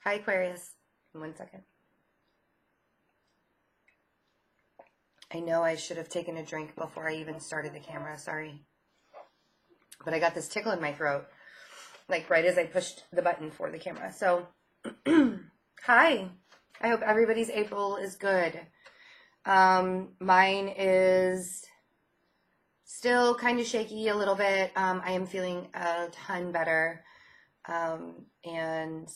Hi, Aquarius. 1 second. I know I should have taken a drink before I even started the camera. Sorry. But I got this tickle in my throat, like right as I pushed the button for the camera. So, hi. I hope everybody's April is good. Mine is still kind of shaky a little bit. I am feeling a ton better. And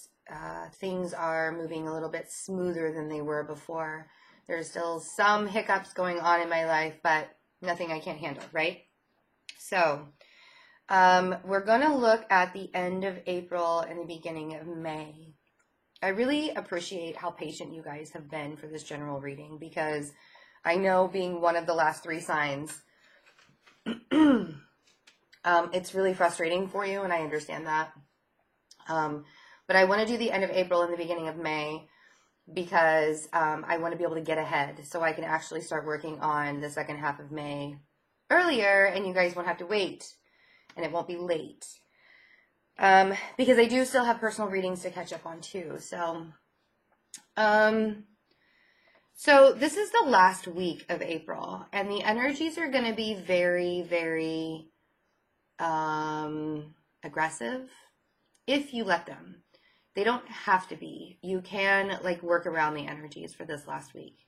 things are moving a little bit smoother than they were before. There's still some hiccups going on in my life, but nothing I can't handle, right? So, we're going to look at the end of April and the beginning of May. I really appreciate how patient you guys have been for this general reading, because I know, being one of the last 3 signs, it's really frustrating for you, and I understand that. But I want to do the end of April and the beginning of May because I want to be able to get ahead so I can actually start working on the second half of May earlier, and you guys won't have to wait, and it won't be late. Because I do still have personal readings to catch up on too. So, so this is the last week of April, and the energies are going to be very, very aggressive if you let them. They don't have to be. You can work around the energies for this last week.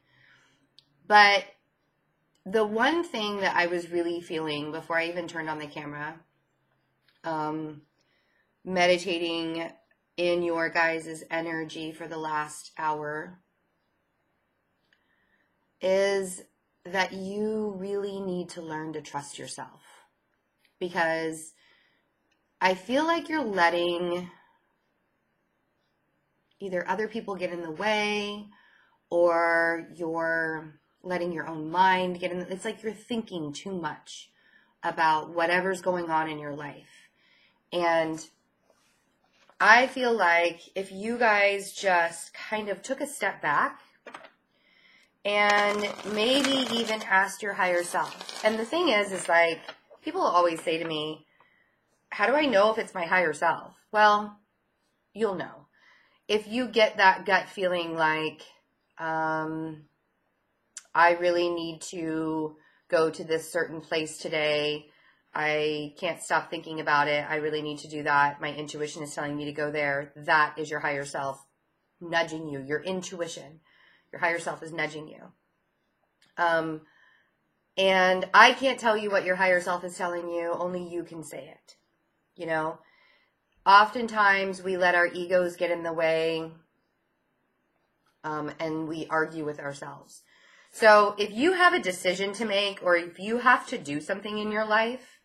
But the one thing that I was really feeling before I even turned on the camera, meditating in your guys' energy for the last hour, is that you really need to learn to trust yourself. Because I feel like you're letting either other people get in the way, or you're letting your own mind get in. It's like you're thinking too much about whatever's going on in your life. And I feel like if you guys just kind of took a step back and maybe even asked your higher self. And the thing is like, people always say to me, how do I know if it's my higher self? Well, you'll know. If you get that gut feeling like, I really need to go to this certain place today, I can't stop thinking about it, I really need to do that, my intuition is telling me to go there, that is your higher self nudging you. Your intuition, your higher self is nudging you. And I can't tell you what your higher self is telling you, only you can say it. You know, oftentimes we let our egos get in the way, and we argue with ourselves. So if you have a decision to make, or if you have to do something in your life,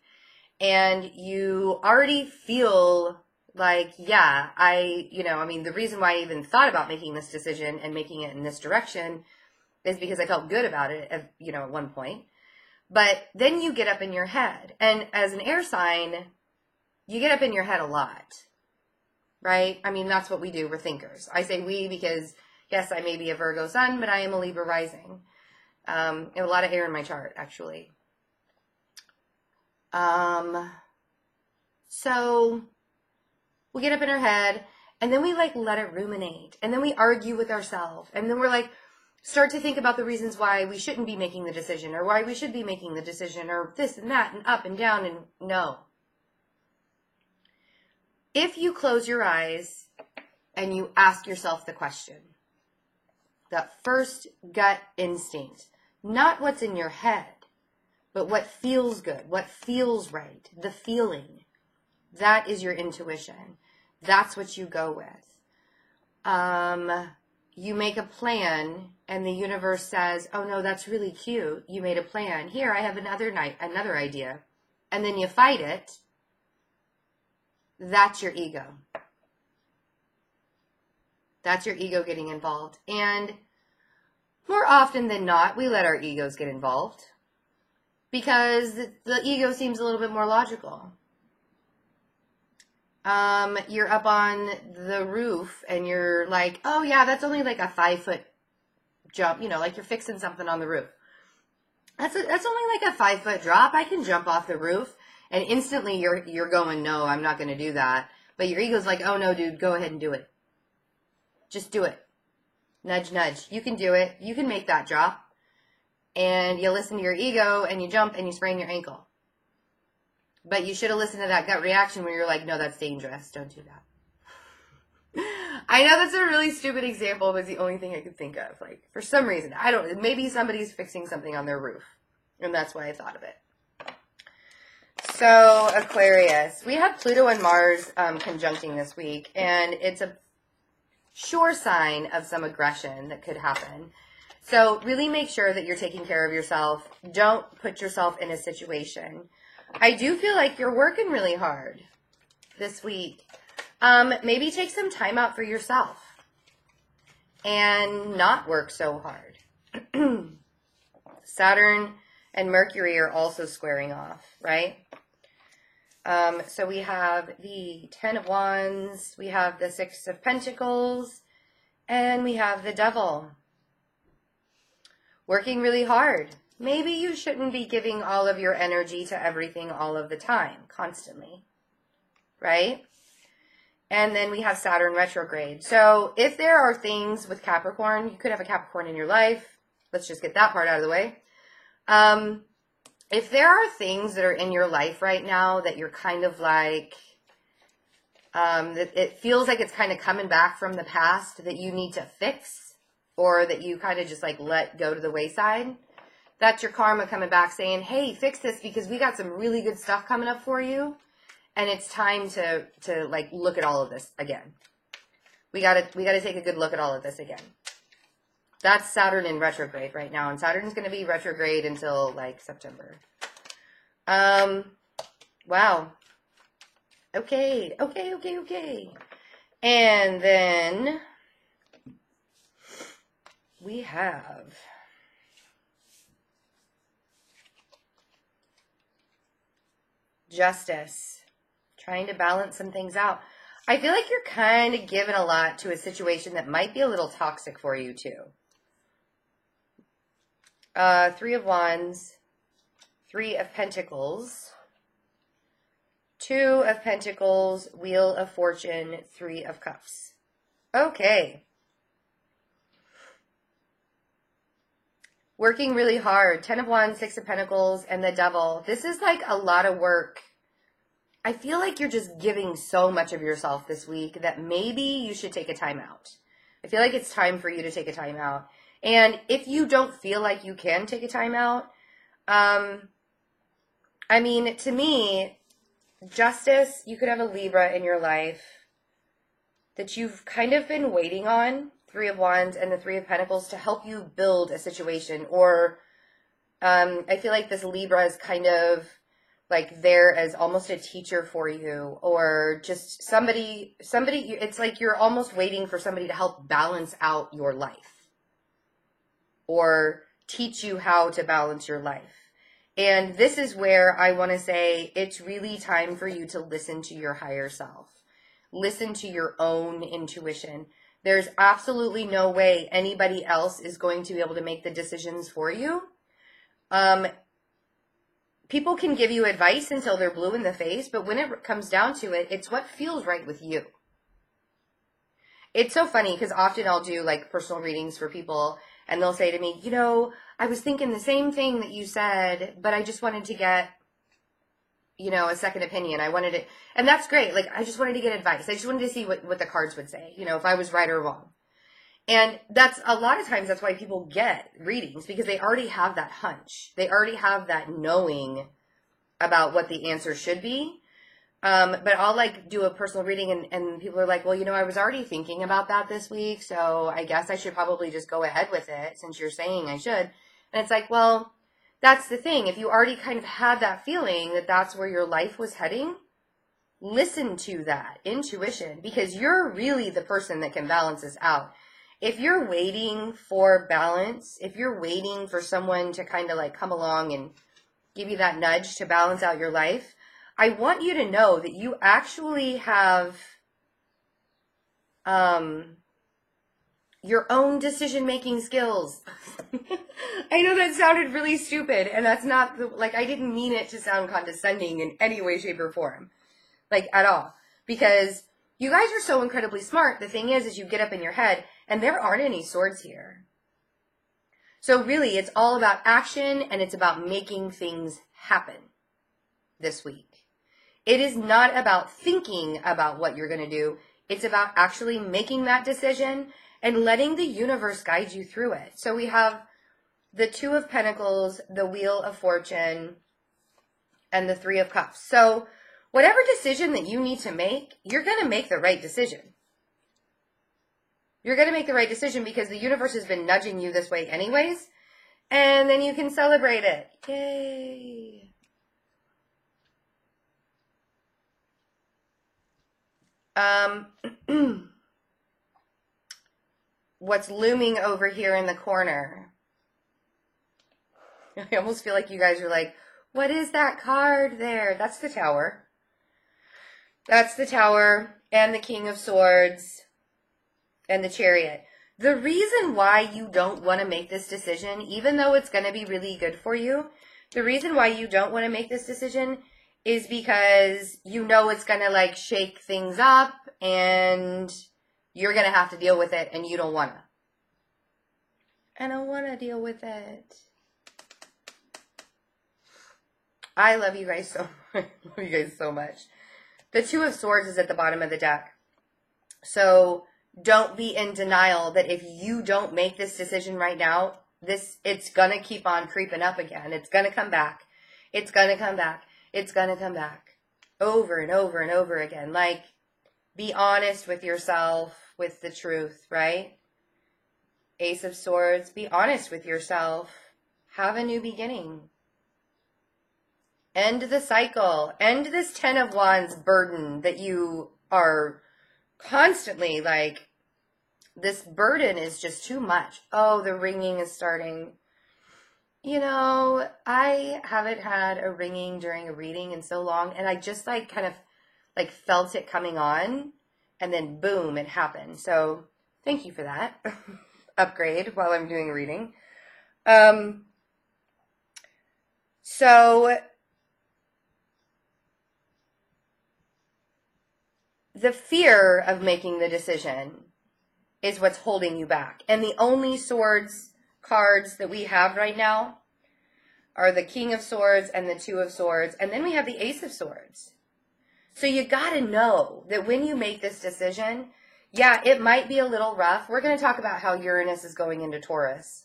and you already feel like, yeah, the reason why I even thought about making this decision and making it in this direction is because I felt good about it, at one point. But then you get up in your head, and as an air sign, you get up in your head a lot, right? I mean, that's what we do. We're thinkers. I say we because, yes, I may be a Virgo sun, but I am a Libra rising. I have a lot of air in my chart, actually. So we get up in our head, and then we let it ruminate, and then we argue with ourselves, and then we're start to think about the reasons why we shouldn't be making the decision, or why we should be making the decision, or this and that, and up and down, and no. If you close your eyes and you ask yourself the question, that first gut instinct, not what's in your head, but what feels good, what feels right, the feeling, that is your intuition. That's what you go with. You make a plan, and the universe says, oh no, that's really cute. You made a plan. Here, I have another idea. And then you fight it. That's your ego. That's your ego getting involved. And more often than not, we let our egos get involved because the ego seems a little bit more logical. You're up on the roof and you're like, oh yeah, that's only a 5-foot jump, you're fixing something on the roof. That's only a 5-foot drop. I can jump off the roof. And instantly you're going, no, I'm not going to do that. But your ego's like, oh no, dude, go ahead and do it. Just do it. Nudge, nudge. You can do it. You can make that drop. And you listen to your ego and you jump and you sprain your ankle. But you should have listened to that gut reaction where you're like, no, that's dangerous. Don't do that. I know that's a really stupid example, but it's the only thing I could think of. Like, for some reason, I don't, maybe somebody's fixing something on their roof. And that's why I thought of it. So, Aquarius. We have Pluto and Mars conjuncting this week. And it's a sure sign of some aggression that could happen. So really make sure that you're taking care of yourself. Don't put yourself in a situation. I do feel like you're working really hard this week. Maybe take some time out for yourself and not work so hard. Saturn and Mercury are also squaring off, right? So we have the 10 of Wands, we have the 6 of Pentacles, and we have the Devil. Working really hard. Maybe you shouldn't be giving all of your energy to everything all of the time, constantly, right? And then we have Saturn retrograde. So if there are things with Capricorn, you could have a Capricorn in your life. Let's just get that part out of the way. If there are things that are in your life right now that you're kind of like, that it feels like it's kind of coming back from the past that you need to fix, or that you kind of just like let go to the wayside, that's your karma coming back saying, hey, fix this because we got some really good stuff coming up for you. And it's time to like look at all of this again. We gotta take a good look at all of this again. That's Saturn in retrograde right now. And Saturn's going to be retrograde until like September. Wow. Okay. And then we have Justice, trying to balance some things out. I feel like you're kind of giving a lot to a situation that might be a little toxic for you too. 3 of Wands, 3 of Pentacles, 2 of Pentacles, Wheel of Fortune, 3 of Cups. Okay. Working really hard. 10 of Wands, 6 of Pentacles, and the Devil. This is like a lot of work. I feel like you're just giving so much of yourself this week that maybe you should take a time out. I feel like it's time for you to take a time out. And if you don't feel like you can take a time out, I mean, to me, Justice, you could have a Libra in your life that you've kind of been waiting on. 3 of Wands and the 3 of Pentacles to help you build a situation. Or I feel like this Libra is kind of like there as almost a teacher for you, or just somebody, it's like you're almost waiting for somebody to help balance out your life or teach you how to balance your life. And this is where I want to say it's really time for you to listen to your higher self. Listen to your own intuition. There's absolutely no way anybody else is going to be able to make the decisions for you. People can give you advice until they're blue in the face, but when it comes down to it, it's what feels right with you. It's so funny because often I'll do like personal readings for people and they'll say to me, you know, I was thinking the same thing that you said, but I just wanted to get, you know, a second opinion. I wanted it, and that's great. Like, I just wanted to get advice. I just wanted to see what the cards would say, you know, if I was right or wrong. And that's a lot of times that's why people get readings, because they already have that hunch. They already have that knowing about what the answer should be. But I'll like do a personal reading and people are like, well, you know, I was already thinking about that this week. So I guess I should probably just go ahead with it since you're saying I should. And it's like, well, that's the thing. If you already kind of had that feeling that that's where your life was heading, listen to that intuition, because you're really the person that can balance this out. If you're waiting for balance, if you're waiting for someone to kind of like come along and give you that nudge to balance out your life, I want you to know that you actually have your own decision-making skills. I know that sounded really stupid, and that's not, like, I didn't mean it to sound condescending in any way, shape, or form. Like, at all. Because You guys are so incredibly smart. The thing is you get up in your head, and there aren't any swords here. So really, it's all about action, and it's about making things happen this week. It is not about thinking about what you're going to do. It's about actually making that decision and letting the universe guide you through it. So we have the Two of Pentacles, the Wheel of Fortune, and the Three of Cups. So whatever decision that you need to make, you're going to make the right decision. You're going to make the right decision because the universe has been nudging you this way anyways. And then you can celebrate it. Yay. What's looming over here in the corner? I almost feel like you guys are like, what is that card there? That's the Tower. That's the Tower and the King of Swords and the Chariot. The reason why you don't want to make this decision, even though it's going to be really good for you, the reason why you don't want to make this decision is because you know it's going to like shake things up and you're going to have to deal with it and you don't want to. I don't want to deal with it. I love you guys so much. I love you guys so much. The Two of Swords is at the bottom of the deck. So don't be in denial that if you don't make this decision right now, it's going to keep on creeping up again. It's going to come back. It's going to come back. It's going to come back over and over and over again. Like, be honest with yourself, with the truth, right? Ace of Swords, be honest with yourself. Have a new beginning. End the cycle. End this Ten of Wands burden that you are constantly like, this burden is just too much. Oh, the ringing is starting. You know, I haven't had a ringing during a reading in so long, and I just like kind of like felt it coming on, and then boom, it happened. So thank you for that upgrade while I'm doing a reading. So the fear of making the decision is what's holding you back. And the only swords cards that we have right now are the King of Swords and the Two of Swords. And then we have the Ace of Swords. So you got to know that when you make this decision, yeah, it might be a little rough. We're going to talk about how Uranus is going into Taurus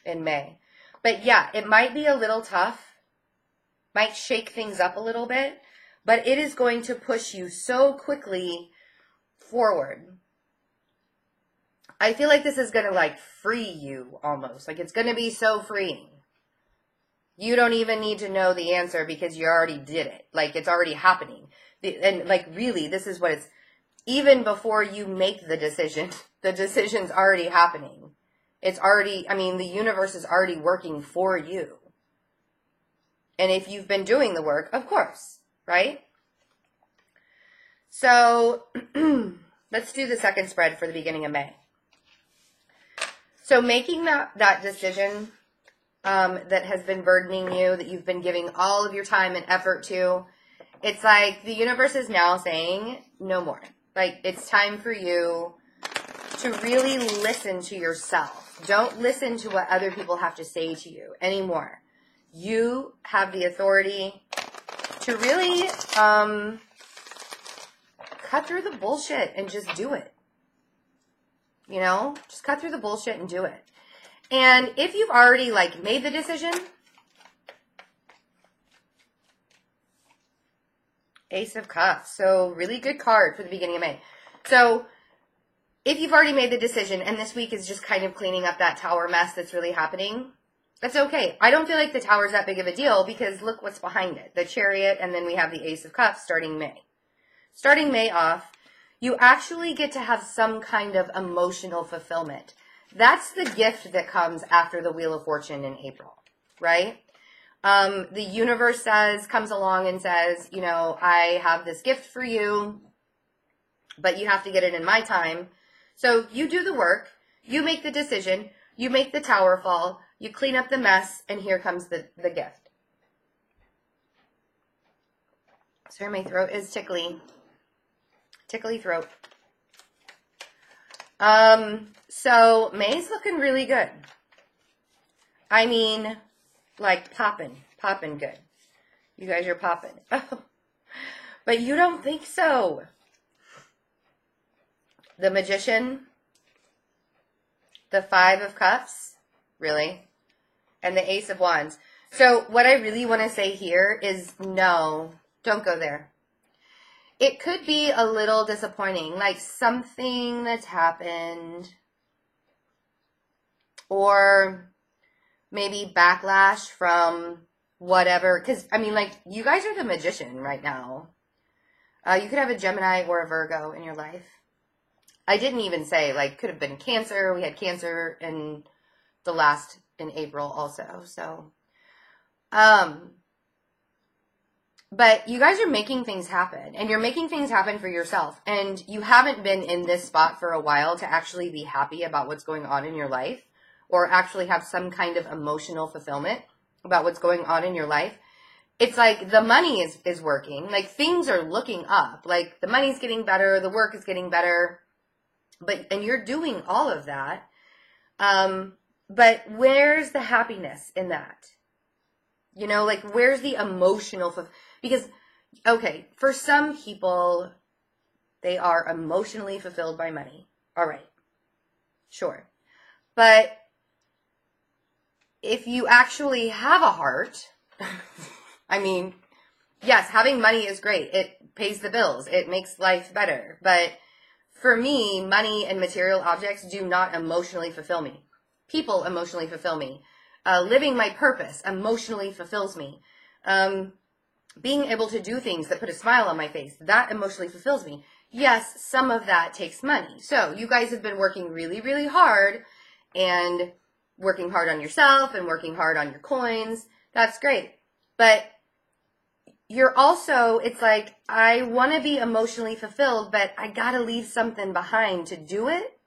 in May. But yeah, it might be a little tough. Might shake things up a little bit. But it is going to push you so quickly forward. I feel like this is going to like free you almost. Like it's going to be so freeing. You don't even need to know the answer because you already did it. Like it's already happening. And like really, this is what it's, even before you make the decision's already happening. It's already, I mean, the universe is already working for you. And if you've been doing the work, of course, right? So let's do the second spread for the beginning of May. So making that decision that has been burdening you, that you've been giving all of your time and effort to, it's like the universe is now saying no more. Like it's time for you to really listen to yourself. Don't listen to what other people have to say to you anymore. You have the authority to really cut through the bullshit and just do it. You know, just cut through the bullshit and do it. And if you've already like made the decision, Ace of Cups. So really good card for the beginning of May. So if you've already made the decision and this week is just kind of cleaning up that Tower mess that's really happening, that's okay. I don't feel like the Tower's that big of a deal because look what's behind it. The Chariot, and then we have the Ace of Cups starting May. Starting May off, you actually get to have some kind of emotional fulfillment. That's the gift that comes after the Wheel of Fortune in April, right? The universe comes along and says, you know, I have this gift for you, but you have to get it in my time. So you do the work, you make the decision, you make the Tower fall, you clean up the mess, and here comes the gift. Sorry, my throat is tickly. Tickly throat. So May's looking really good. I mean, like popping good. You guys are popping. But you don't think so. The Magician, the Five of Cups, really, and the Ace of Wands. So what I really want to say here is no, don't go there. It could be a little disappointing, like something that's happened, or maybe backlash from whatever. Because, I mean, like, you guys are the Magician right now. You could have a Gemini or a Virgo in your life. I didn't even say, like, could have been Cancer. We had Cancer in April also. So, but you guys are making things happen, and you're making things happen for yourself, and you haven't been in this spot for a while to actually be happy about what's going on in your life, or actually have some kind of emotional fulfillment about what's going on in your life. It's like the money is working, like things are looking up, like the money's getting better, the work is getting better, and you're doing all of that. But where's the happiness in that? You know, like where's the emotional because, okay, for some people, they are emotionally fulfilled by money. All right. Sure. But if you actually have a heart, I mean, yes, having money is great. It pays the bills. It makes life better. But for me, money and material objects do not emotionally fulfill me. People emotionally fulfill me. Living my purpose emotionally fulfills me. Being able to do things that put a smile on my face, that emotionally fulfills me. Yes, some of that takes money. So you guys have been working really, really hard, and working hard on yourself and working hard on your coins. That's great. But you're also, it's like, I want to be emotionally fulfilled, but I got to leave something behind to do it,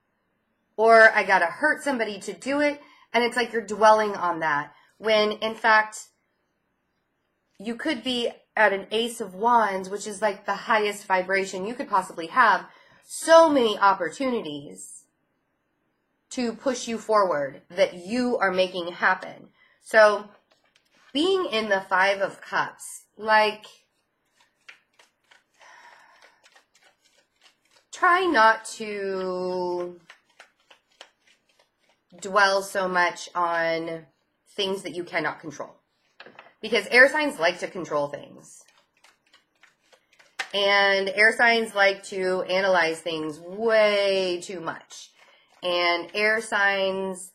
or I got to hurt somebody to do it. And it's like you're dwelling on that, when in fact, you could be at an Ace of Wands, which is like the highest vibration you could possibly have. So many opportunities to push you forward that you are making happen. So being in the Five of Cups, like, try not to dwell so much on things that you cannot control. Because air signs like to control things. And air signs like to analyze things way too much. And air signs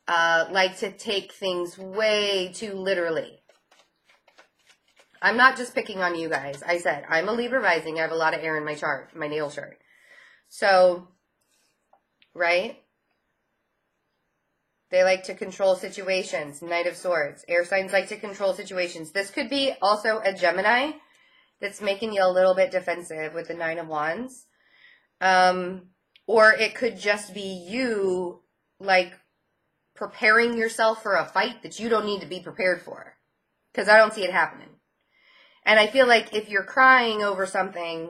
like to take things way too literally. I'm not just picking on you guys. I said, I'm a Libra rising. I have a lot of air in my chart, my natal chart. So, right? They like to control situations. Knight of Swords. Air signs like to control situations. This could be also a Gemini that's making you a little bit defensive with the Nine of Wands. Or it could just be you, like, preparing yourself for a fight that you don't need to be prepared for. Because I don't see it happening. And I feel like if you're crying over something,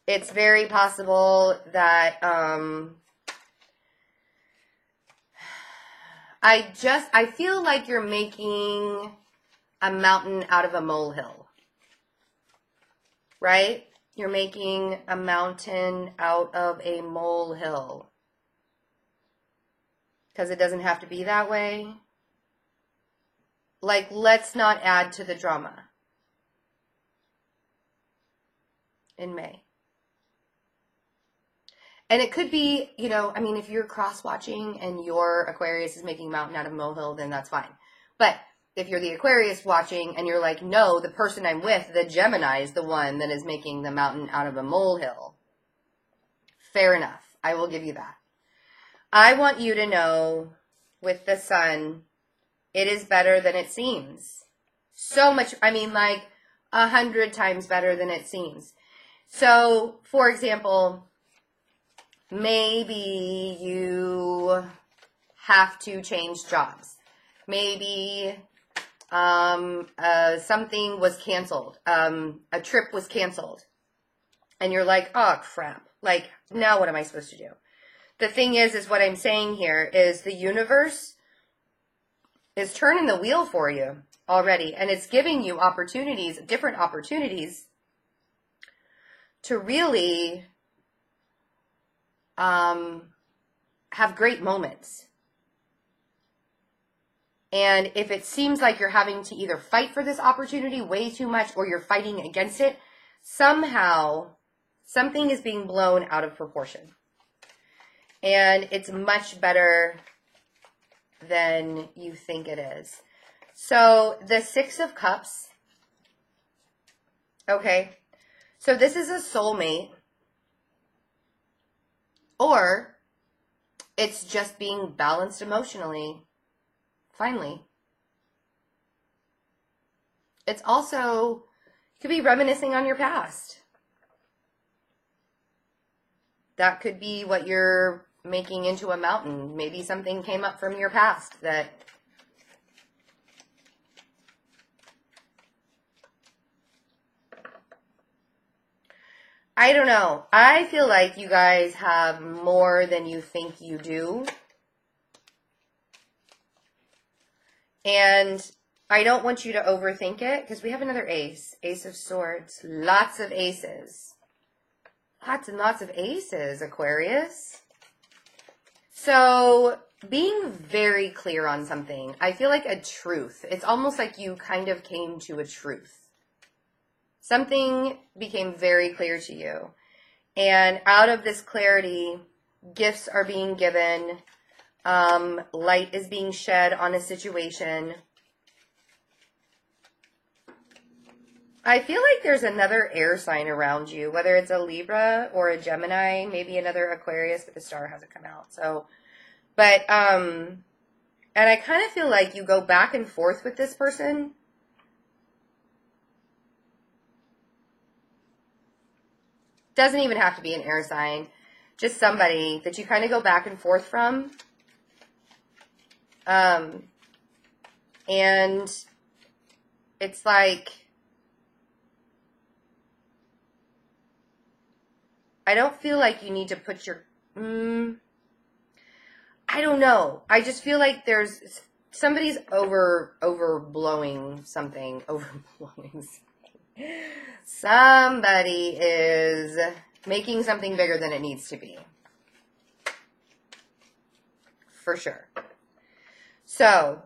it's very possible that, I feel like you're making a mountain out of a molehill, right? You're making a mountain out of a molehill. Because it doesn't have to be that way. Like, let's not add to the drama in May. And it could be, you know, I mean, if you're cross-watching and your Aquarius is making a mountain out of a molehill, then that's fine. But if you're the Aquarius watching and you're like, no, the person I'm with, the Gemini, is the one that is making the mountain out of a molehill. Fair enough. I will give you that. I want you to know, with the Sun, it is better than it seems. So much, I mean, like 100 times better than it seems. So, for example, maybe you have to change jobs. Maybe something was canceled. A trip was canceled. And you're like, oh, crap. Like, now what am I supposed to do? The thing is what I'm saying here is the universe is turning the wheel for you already. And it's giving you opportunities, different opportunities to really have great moments. And if it seems like you're having to either fight for this opportunity way too much or you're fighting against it, somehow something is being blown out of proportion. And it's much better than you think it is. So the Six of Cups, okay, so this is a soulmate, or it's just being balanced emotionally. Finally. It's also, you could be reminiscing on your past. That could be what you're making into a mountain. Maybe something came up from your past that I don't know. I feel like you guys have more than you think you do. And I don't want you to overthink it because we have another ace. Ace of Swords. Lots of aces. Lots and lots of aces, Aquarius. So being very clear on something. I feel like a truth. It's almost like you kind of came to a truth. Something became very clear to you. And out of this clarity, gifts are being given. Light is being shed on a situation. I feel like there's another air sign around you, whether it's a Libra or a Gemini, maybe another Aquarius, but the star hasn't come out. So, but, and I kind of feel like you go back and forth with this person. Doesn't even have to be an air sign, just somebody that you kind of go back and forth from. And it's like, I don't feel like you need to put your, I don't know. I just feel like there's, somebody's overblowing something, Somebody is making something bigger than it needs to be. For sure. So,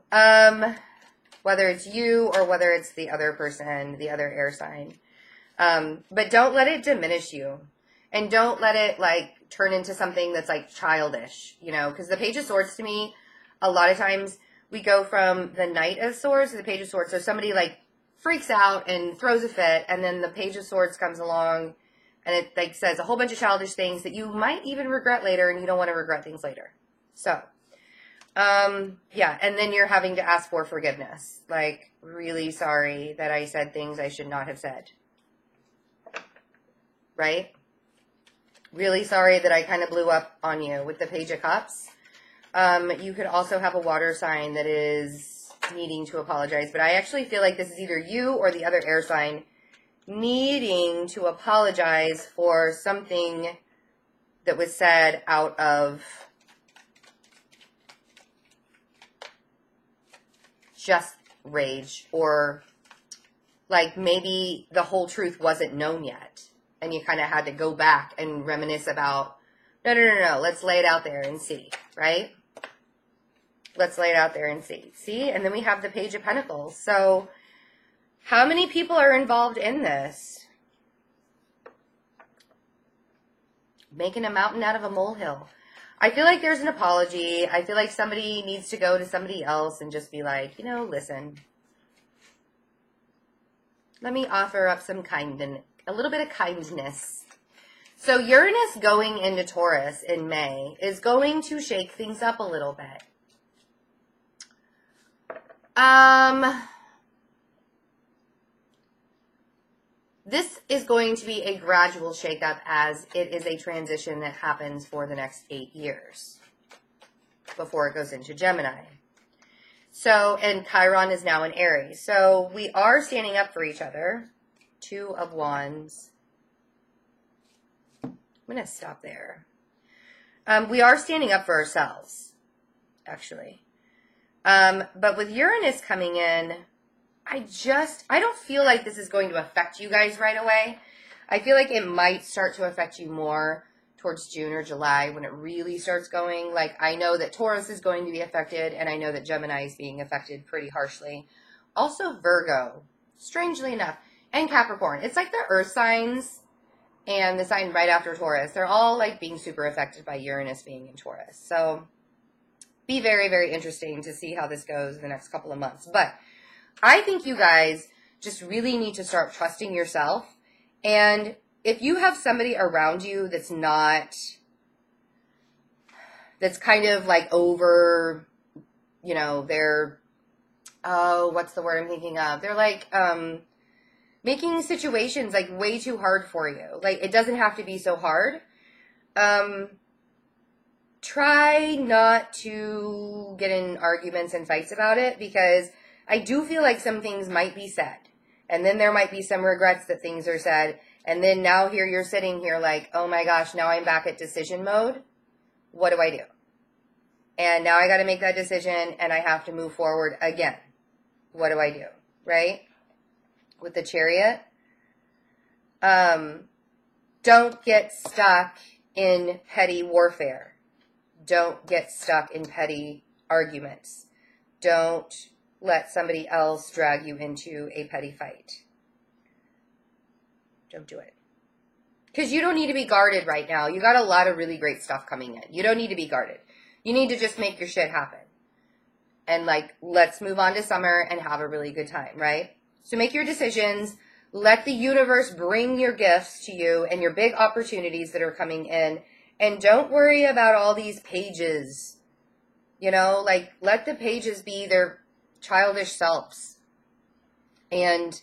whether it's you or whether it's the other person, the other air sign, but don't let it diminish you. And don't let it, like, turn into something that's, like, childish, you know? Because the Page of Swords, to me, a lot of times we go from the Knight of Swords to the Page of Swords. So somebody, like, freaks out and throws a fit, and then the Page of Swords comes along, and it, like, says a whole bunch of childish things that you might even regret later, and you don't want to regret things later. So, yeah, and then you're having to ask for forgiveness. Like, really sorry that I said things I should not have said. Right? Really sorry that I kind of blew up on you with the Page of Cups. You could also have a water sign that is needing to apologize. But I actually feel like this is either you or the other air sign needing to apologize for something that was said out of just rage, or like maybe the whole truth wasn't known yet. And you kind of had to go back and reminisce about, no, let's lay it out there and see, right? Let's lay it out there and see. See? And then we have the Page of Pentacles. So how many people are involved in this? Making a mountain out of a molehill. I feel like there's an apology. I feel like somebody needs to go to somebody else and just be like, you know, listen, let me offer up some kindness. A little bit of kindness. So Uranus going into Taurus in May is going to shake things up a little bit. This is going to be a gradual shakeup as it is a transition that happens for the next 8 years before it goes into Gemini. So, and Chiron is now in Aries. So we are standing up for each other. 2 of Wands. I'm going to stop there. We are standing up for ourselves, actually. But with Uranus coming in, I don't feel like this is going to affect you guys right away. I feel like it might start to affect you more towards June or July when it really starts going. Like, I know that Taurus is going to be affected, and I know that Gemini is being affected pretty harshly. Also Virgo, strangely enough, and Capricorn. It's like the earth signs and the sign right after Taurus. They're all like being super affected by Uranus being in Taurus. So be very, very interesting to see how this goes in the next couple of months. But I think you guys just really need to start trusting yourself. And if you have somebody around you that's kind of like over, you know, they're, what's the word I'm thinking of? They're like, making situations like way too hard for you. Like, it doesn't have to be so hard. Try not to get in arguments and fights about it, because I do feel like some things might be said. And then there might be some regrets that things are said. And then now here you're sitting here like, oh my gosh, now I'm back at decision mode. What do I do? And now I got to make that decision and I have to move forward again. What do I do? Right? With the Chariot. Don't get stuck in petty warfare. Don't get stuck in petty arguments. Don't let somebody else drag you into a petty fight. Don't do it. Because you don't need to be guarded right now. You got a lot of really great stuff coming in. You don't need to be guarded. You need to just make your shit happen. And like, let's move on to summer and have a really good time, right? So make your decisions. Let the universe bring your gifts to you and your big opportunities that are coming in. And don't worry about all these pages. You know, like, let the pages be their childish selves. And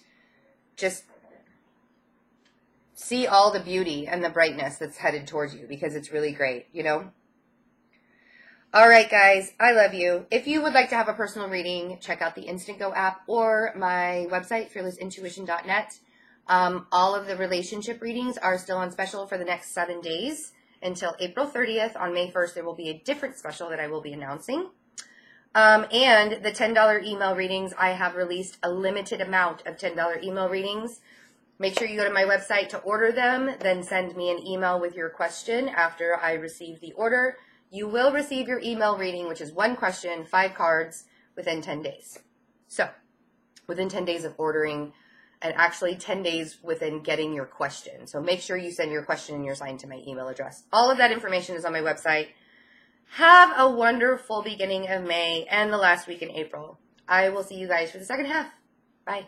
just see all the beauty and the brightness that's headed towards you, because it's really great, you know? All right, guys, I love you. If you would like to have a personal reading, check out the InstantGo app or my website, fearlessintuition.net. All of the relationship readings are still on special for the next 7 days until April 30th. On May 1st, there will be a different special that I will be announcing. And the $10 email readings, I have released a limited amount of $10 email readings. Make sure you go to my website to order them, then send me an email with your question after I receive the order. You will receive your email reading, which is 1 question, 5 cards, within 10 days. So, within 10 days of ordering, and actually 10 days within getting your question. So make sure you send your question and your sign to my email address. All of that information is on my website. Have a wonderful beginning of May and the last week in April. I will see you guys for the second half. Bye.